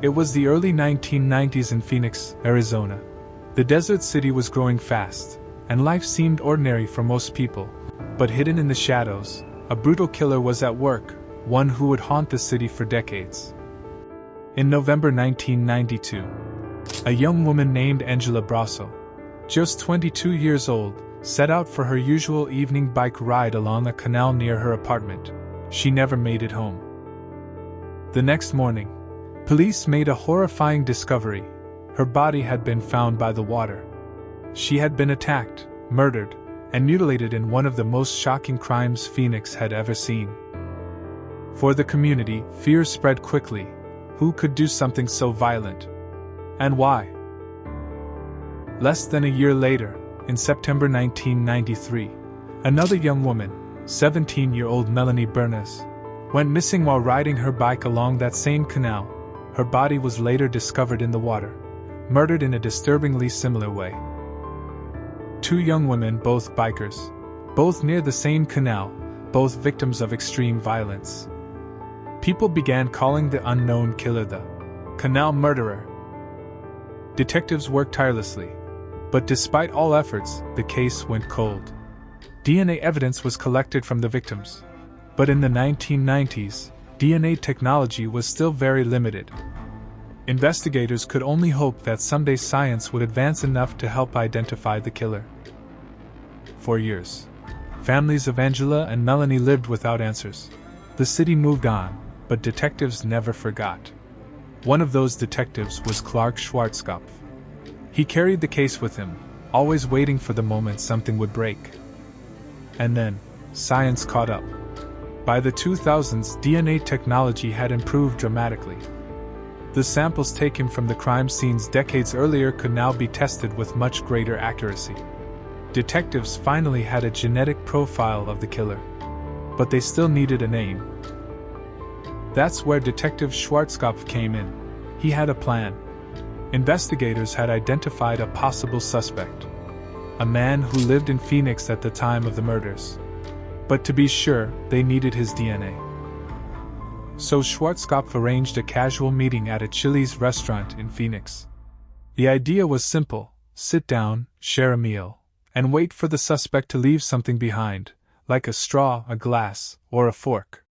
It was the early 1990s in Phoenix, Arizona. The desert city was growing fast, and life seemed ordinary for most people. But hidden in the shadows, a brutal killer was at work, one who would haunt the city for decades. In November 1992, a young woman named Angela Brosso, just 22 years old, set out for her usual evening bike ride along a canal near her apartment. She never made it home. The next morning, police made a horrifying discovery. Her body had been found by the water. She had been attacked, murdered, and mutilated in one of the most shocking crimes Phoenix had ever seen. For the community, fear spread quickly. Who could do something so violent? And why? Less than a year later, in September 1993, another young woman, 17-year-old Melanie Bernas, went missing while riding her bike along that same canal. Her body was later discovered in the water, murdered in a disturbingly similar way. Two young women, both bikers, both near the same canal, both victims of extreme violence. People began calling the unknown killer the canal murderer. Detectives worked tirelessly, but despite all efforts, the case went cold. DNA evidence was collected from the victims, but in the 1990s, DNA technology was still very limited. Investigators could only hope that someday science would advance enough to help identify the killer. For years, families of Angela and Melanie lived without answers. The city moved on, but detectives never forgot. One of those detectives was Clark Schwarzkopf. He carried the case with him, always waiting for the moment something would break. And then, science caught up. By the 2000s, DNA technology had improved dramatically. The samples taken from the crime scenes decades earlier could now be tested with much greater accuracy. Detectives finally had a genetic profile of the killer. But they still needed a name. That's where Detective Schwarzkopf came in. He had a plan. Investigators had identified a possible suspect. A man who lived in Phoenix at the time of the murders. But to be sure, they needed his DNA. So Schwarzkopf arranged a casual meeting at a Chili's restaurant in Phoenix. The idea was simple: sit down, share a meal, and wait for the suspect to leave something behind, like a straw, a glass, or a fork.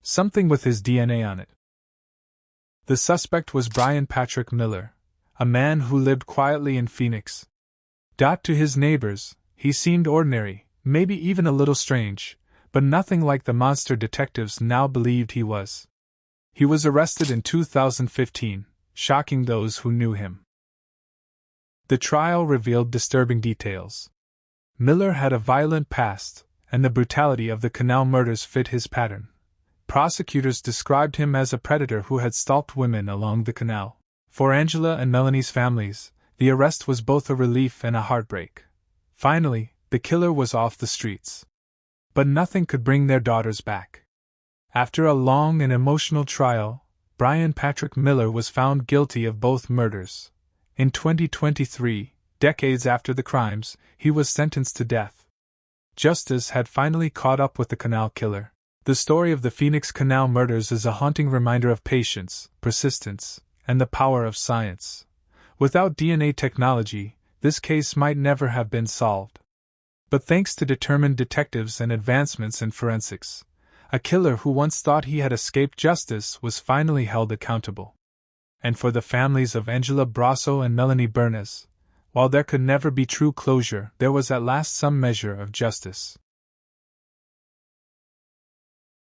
Something with his DNA on it. The suspect was Brian Patrick Miller, a man who lived quietly in Phoenix. To his neighbors, he seemed ordinary, maybe even a little strange, but nothing like the monster detectives now believed he was. He was arrested in 2015, shocking those who knew him. The trial revealed disturbing details. Miller had a violent past, and the brutality of the canal murders fit his pattern. Prosecutors described him as a predator who had stalked women along the canal. For Angela and Melanie's families, the arrest was both a relief and a heartbreak. Finally, the killer was off the streets. But nothing could bring their daughters back. After a long and emotional trial, Brian Patrick Miller was found guilty of both murders. In 2023, decades after the crimes, he was sentenced to death. Justice had finally caught up with the canal killer. The story of the Phoenix Canal Murders is a haunting reminder of patience, persistence, and the power of science. Without DNA technology, this case might never have been solved. But thanks to determined detectives and advancements in forensics, a killer who once thought he had escaped justice was finally held accountable. And for the families of Angela Brosso and Melanie Bernas, while there could never be true closure, there was at last some measure of justice.